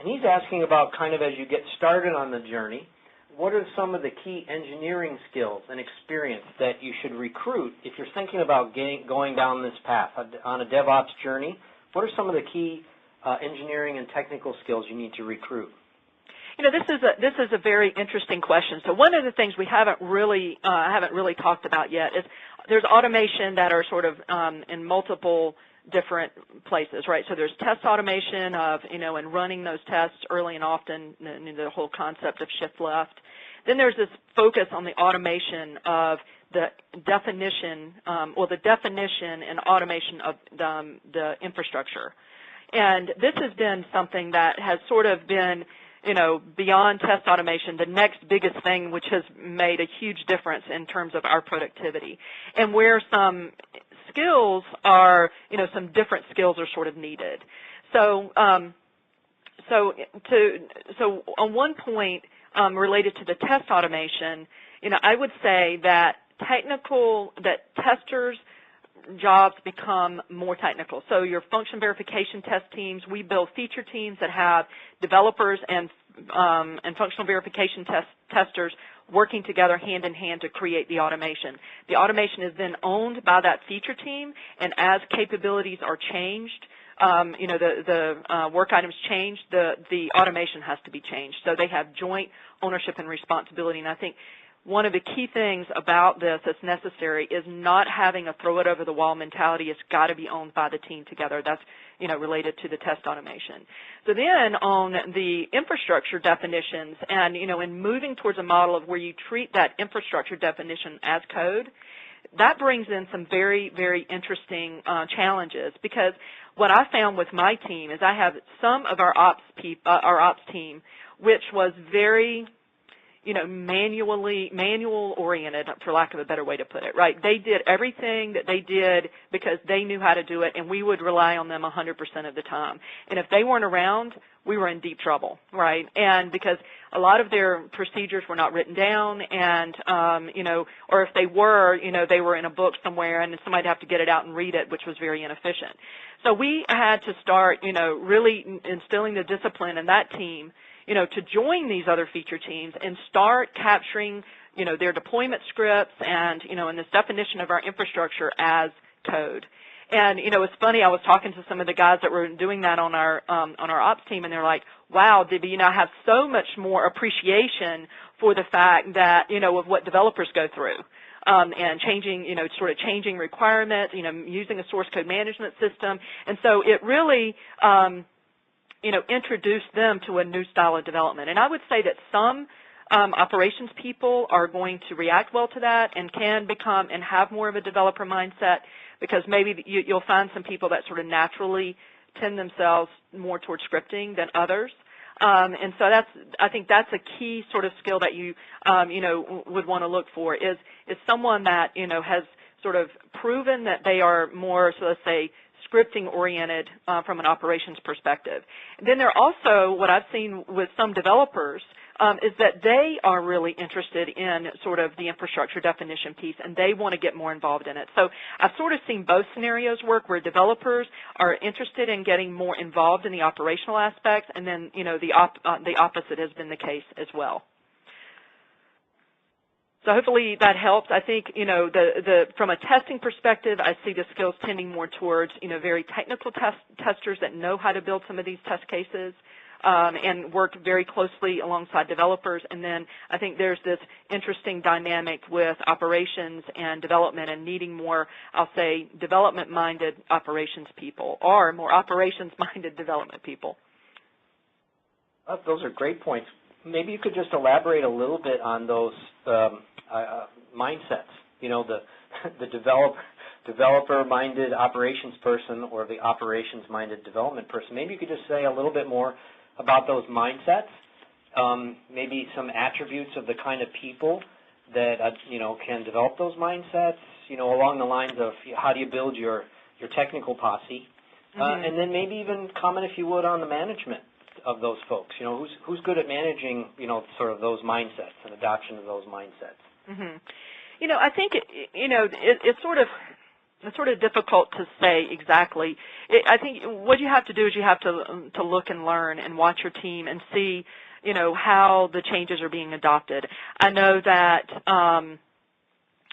and he's asking about kind of as you get started on the journey, what are some of the key engineering skills and experience that you should recruit if you're thinking about going down this path on a DevOps journey? What are some of the key engineering and technical skills you need to recruit? This is a very interesting question. So one of the things we haven't really talked about yet is there's automation that are sort of in multiple different places, right? So there's test automation of, and running those tests early and often, the whole concept of shift left. Then there's this focus on the automation of the definition and automation of the infrastructure. And this has been something that has sort of been, beyond test automation, the next biggest thing, which has made a huge difference in terms of our productivity. And where some skills are, some different skills are sort of needed. So, so on one point related to the test automation, I would say that testers' jobs become more technical. So your function verification test teams, we build feature teams that have developers and functional verification testers working together hand in hand to create the automation. The automation is then owned by that feature team, and as capabilities are changed, the work items change, the automation has to be changed. So they have joint ownership and responsibility, and I think one of the key things about this that's necessary is not having a throw-it-over-the-wall mentality. It's got to be owned by the team together. That's, related to the test automation. So then on the infrastructure definitions and, in moving towards a model of where you treat that infrastructure definition as code, that brings in some very, very interesting challenges, because what I found with my team is I have some of our ops team, which was very manual oriented, for lack of a better way to put it, right? They did everything that they did because they knew how to do it, and we would rely on them 100% of the time. And if they weren't around, we were in deep trouble, right? And because a lot of their procedures were not written down, and, or if they were, they were in a book somewhere, and somebody'd have to get it out and read it, which was very inefficient. So we had to start, really instilling the discipline in that team, to join these other feature teams and start capturing, their deployment scripts and, and this definition of our infrastructure as code. And, it's funny, I was talking to some of the guys that were doing that on our ops team, and they're like, wow, Dibby, I have so much more appreciation for the fact that, of what developers go through. And changing, sort of changing requirements, using a source code management system. And so it really, introduce them to a new style of development. And I would say that some operations people are going to react well to that and can become and have more of a developer mindset, because maybe you'll find some people that sort of naturally tend themselves more towards scripting than others. And so I think that's a key sort of skill that you, would want to look for is someone that, has sort of proven that they are more, so let's say, scripting-oriented from an operations perspective. And then there are also, what I've seen with some developers, is that they are really interested in sort of the infrastructure definition piece, and they want to get more involved in it. So I've sort of seen both scenarios work, where developers are interested in getting more involved in the operational aspects, and then, the opposite has been the case as well. So hopefully that helps. I think, from a testing perspective, I see the skills tending more towards, very technical testers that know how to build some of these test cases and work very closely alongside developers. And then I think there's this interesting dynamic with operations and development and needing more, I'll say, development-minded operations people or more operations-minded development people. Those are great points. Maybe you could just elaborate a little bit on those mindsets, the developer-minded operations person or the operations-minded development person. Maybe you could just say a little bit more about those mindsets, maybe some attributes of the kind of people that, can develop those mindsets, along the lines of how do you build your technical posse, and then maybe even comment, if you would, on the management of those folks. Who's good at managing, sort of those mindsets and adoption of those mindsets. I think it's sort of difficult to say exactly. I think what you have to do is you have to look and learn and watch your team and see, how the changes are being adopted. I know that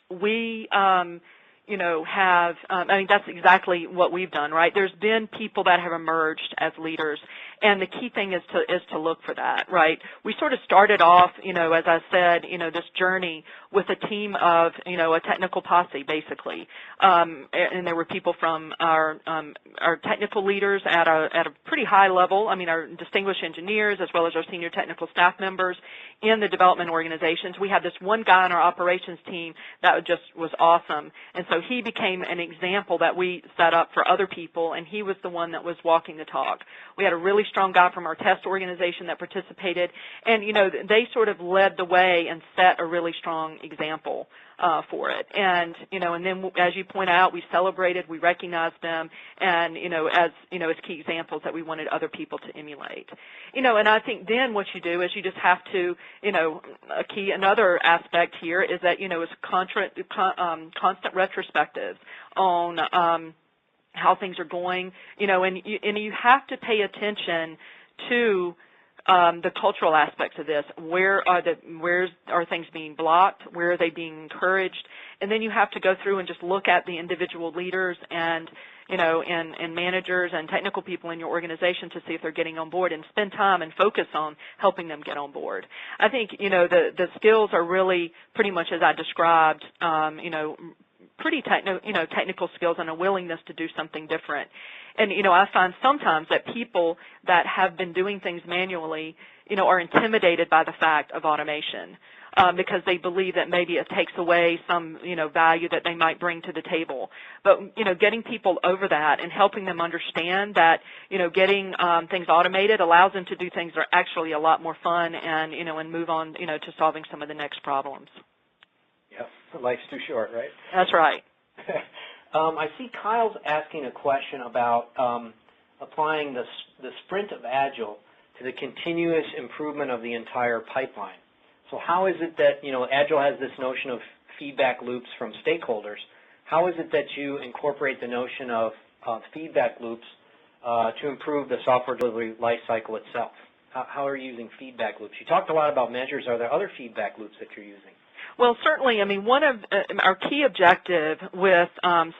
we have, that's exactly what we've done, right? There's been people that have emerged as leaders, And the key thing is to look for that, right? We sort of started off, as I said, this journey with a team of, a technical posse, basically. And there were people from our technical leaders at a pretty high level, our distinguished engineers as well as our senior technical staff members in the development organizations. We had this one guy on our operations team that just was awesome. And so he became an example that we set up for other people, and he was the one that was walking the talk. We had a really strong guy from our test organization that participated, and, they sort of led the way and set a really strong example for it. And, and then as you point out, we celebrated, we recognized them, and, as key examples that we wanted other people to emulate. And I think then what you do is you just have to, another aspect here is that, is constant retrospectives on how things are going, and you have to pay attention to the cultural aspects of this. Where are things being blocked? Where are they being encouraged? And then you have to go through and just look at the individual leaders and and managers and technical people in your organization to see if they're getting on board, and spend time and focus on helping them get on board. I think the skills are really pretty much as I described. Pretty technical skills and a willingness to do something different. And, I find sometimes that people that have been doing things manually, are intimidated by the fact of automation because they believe that maybe it takes away some, value that they might bring to the table. But, getting people over that and helping them understand that, getting things automated allows them to do things that are actually a lot more fun and, and move on, to solving some of the next problems. Yep, life's too short, right? That's right. I see Kyle's asking a question about applying the sprint of Agile to the continuous improvement of the entire pipeline. So how is it that, Agile has this notion of feedback loops from stakeholders. How is it that you incorporate the notion of feedback loops to improve the software delivery lifecycle itself? How are you using feedback loops? You talked a lot about measures. Are there other feedback loops that you're using? Well, certainly, one of our key objective with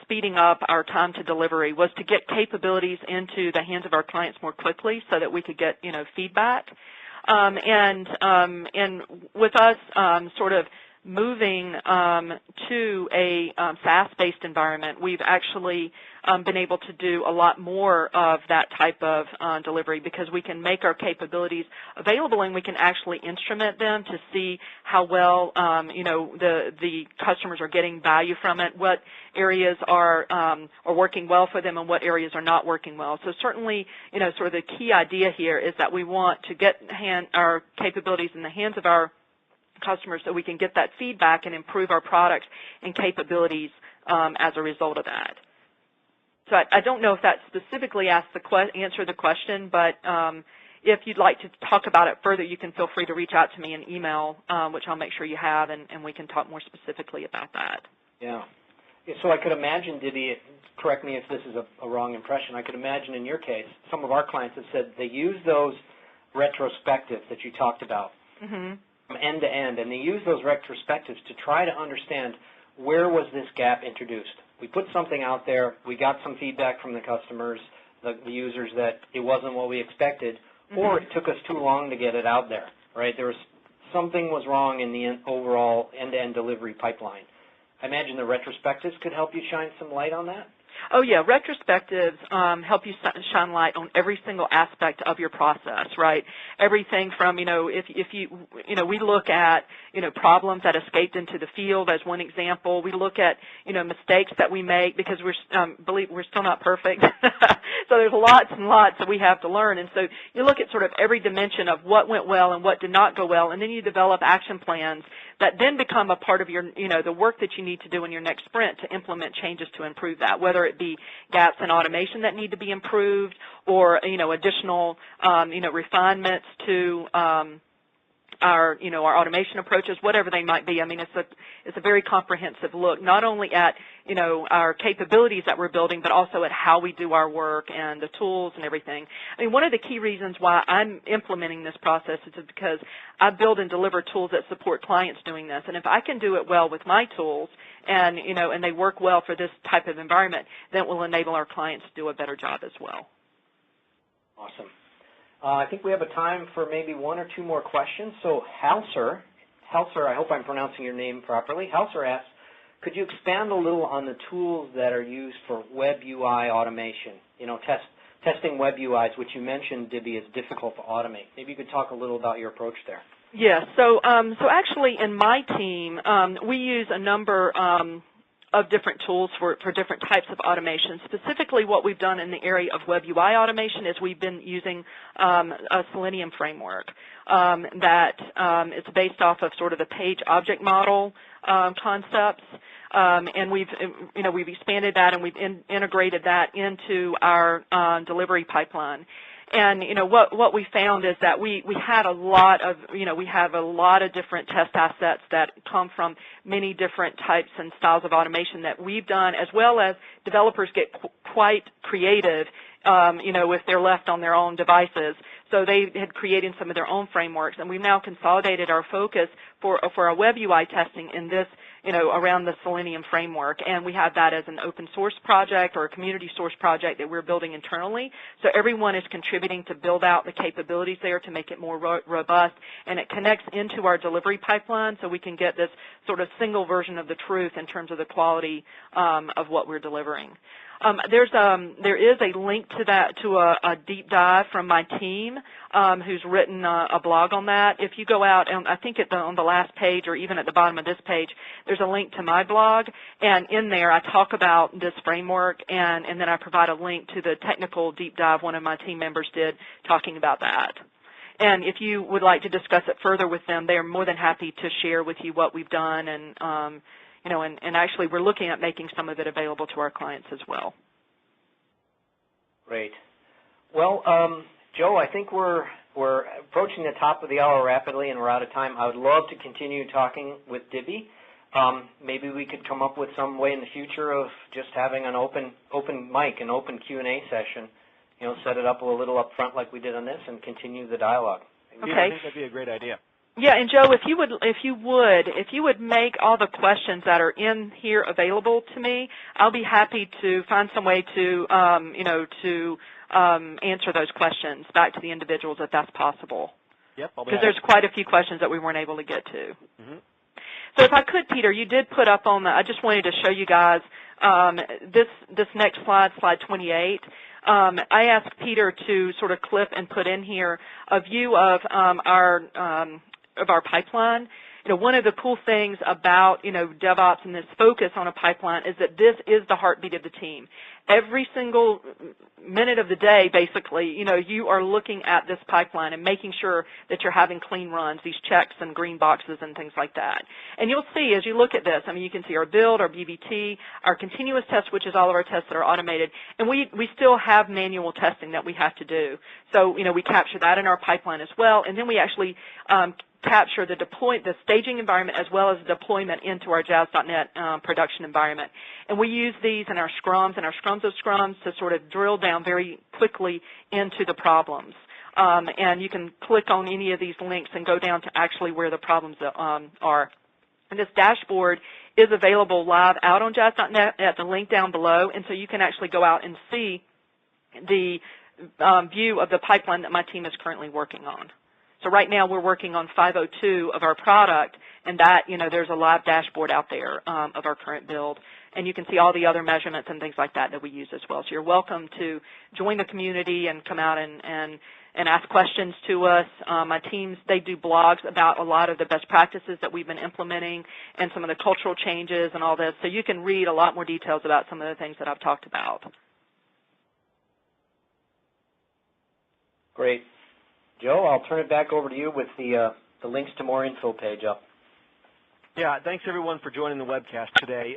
speeding up our time to delivery was to get capabilities into the hands of our clients more quickly so that we could get, feedback. And with us sort of moving to a SaaS-based environment, we've actually been able to do a lot more of that type of delivery because we can make our capabilities available and we can actually instrument them to see how well, the customers are getting value from it, what areas are working well for them and what areas are not working well. So certainly, sort of the key idea here is that we want to get our capabilities in the hands of our customers so we can get that feedback and improve our products and capabilities as a result of that. So I don't know if that specifically answered the question, but if you'd like to talk about it further, you can feel free to reach out to me in email, which I'll make sure you have, and we can talk more specifically about that. Yeah. So I could imagine, Dibby, correct me if this is a wrong impression, I could imagine in your case, some of our clients have said they use those retrospectives that you talked about from end to end, and they use those retrospectives to try to understand where was this gap introduced. We put something out there, we got some feedback from the customers, the users, that it wasn't what we expected, or it took us too long to get it out there, right? Something was wrong in the overall end-to-end delivery pipeline. I imagine the retrospectives could help you shine some light on that? Oh, yeah. Retrospectives help you shine light on every single aspect of your process, right? Everything from, if we look at, problems that escaped into the field as one example. We look at, mistakes that we make because we're still not perfect. So there's lots and lots that we have to learn. And so you look at sort of every dimension of what went well and what did not go well, and then you develop action plans that then become a part of your, the work that you need to do in your next sprint to implement changes to improve that, whether it be gaps in automation that need to be improved or, additional, refinements to our automation approaches, whatever they might be. I mean, it's a very comprehensive look, not only at, our capabilities that we're building, but also at how we do our work and the tools and everything. I mean, one of the key reasons why I'm implementing this process is because I build and deliver tools that support clients doing this. And if I can do it well with my tools and, and they work well for this type of environment, then it will enable our clients to do a better job as well. Awesome. I think we have a time for maybe one or two more questions. So Halser, I hope I'm pronouncing your name properly. Halser asks, could you expand a little on the tools that are used for web UI automation? You know, testing web UIs, which you mentioned, Dibby, is difficult to automate. Maybe you could talk a little about your approach there. Yes. So actually, in my team, we use a number of different tools for different types of automation. Specifically, what we've done in the area of web UI automation is we've been using a Selenium framework that is based off of sort of the page object model concepts, and we've expanded that and we've integrated that into our delivery pipeline. And what we found is that we had a lot of we have a lot of different test assets that come from many different types and styles of automation that we've done, as well as developers get quite creative if they're left on their own devices. So they had created some of their own frameworks, and we've now consolidated our focus for our web UI testing in this, around the Selenium framework. And we have that as an open source project or a community source project that we're building internally. So everyone is contributing to build out the capabilities there to make it more robust, and it connects into our delivery pipeline so we can get this sort of single version of the truth in terms of the quality of what we're delivering. There is a link to that, to a deep dive from my team who's written a blog on that. If you go out, and I think on the last page or even at the bottom of this page, there's a link to my blog, and in there I talk about this framework, and then I provide a link to the technical deep dive one of my team members did talking about that. And if you would like to discuss it further with them, they are more than happy to share with you what we've done, and and actually we're looking at making some of it available to our clients as well. Great. Well, Joe, I think we're approaching the top of the hour rapidly, and we're out of time. I would love to continue talking with Dibby. Maybe we could come up with some way in the future of just having an open mic, an open Q&A session. Set it up a little up front like we did on this, and continue the dialogue. Okay. I think that'd be a great idea. Yeah, and Joe, if you would make all the questions that are in here available to me, I'll be happy to find some way to answer those questions back to the individuals if that's possible. Yep, because there's quite a few questions that we weren't able to get to. Mm-hmm. So if I could, Peter, you did put up on I just wanted to show you guys this next slide, slide 28. I asked Peter to sort of clip and put in here a view of our pipeline. One of the cool things about, DevOps and this focus on a pipeline is that this is the heartbeat of the team. Every single minute of the day, basically, you are looking at this pipeline and making sure that you're having clean runs, these checks and green boxes and things like that. And you'll see as you look at this, you can see our build, our BBT, our continuous test, which is all of our tests that are automated, and we still have manual testing that we have to do. So, we capture that in our pipeline as well, and then we actually capture the staging environment as well as the deployment into our Jazz.net production environment. And we use these in our scrums and our scrums of scrums to sort of drill down very quickly into the problems. And you can click on any of these links and go down to actually where the problems are. And this dashboard is available live out on Jazz.net at the link down below, and so you can actually go out and see the view of the pipeline that my team is currently working on. So right now we're working on 502 of our product, and that, there's a live dashboard out there of our current build. And you can see all the other measurements and things like that we use as well. So you're welcome to join the community and come out and ask questions to us. My teams, they do blogs about a lot of the best practices that we've been implementing and some of the cultural changes and all this. So you can read a lot more details about some of the things that I've talked about. Great. Joe, I'll turn it back over to you with the links to more info page up. Yeah, thanks everyone for joining the webcast today.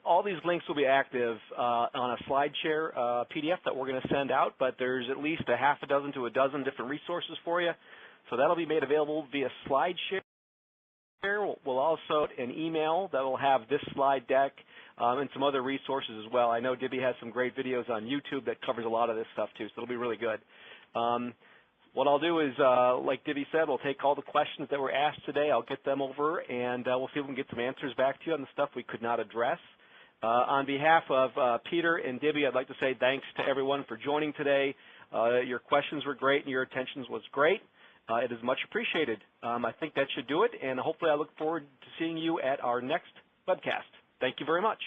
All these links will be active on a SlideShare PDF that we're going to send out, but there's at least a half a dozen to a dozen different resources for you. So that'll be made available via SlideShare. We'll also an email that will have this slide deck and some other resources as well. I know Dibby has some great videos on YouTube that covers a lot of this stuff too, so it'll be really good. What I'll do is, like Dibby said, we'll take all the questions that were asked today. I'll get them over, and we'll see if we can get some answers back to you on the stuff we could not address. On behalf of Peter and Dibby, I'd like to say thanks to everyone for joining today. Your questions were great and your attention was great. It is much appreciated. I think that should do it, and hopefully I look forward to seeing you at our next webcast. Thank you very much.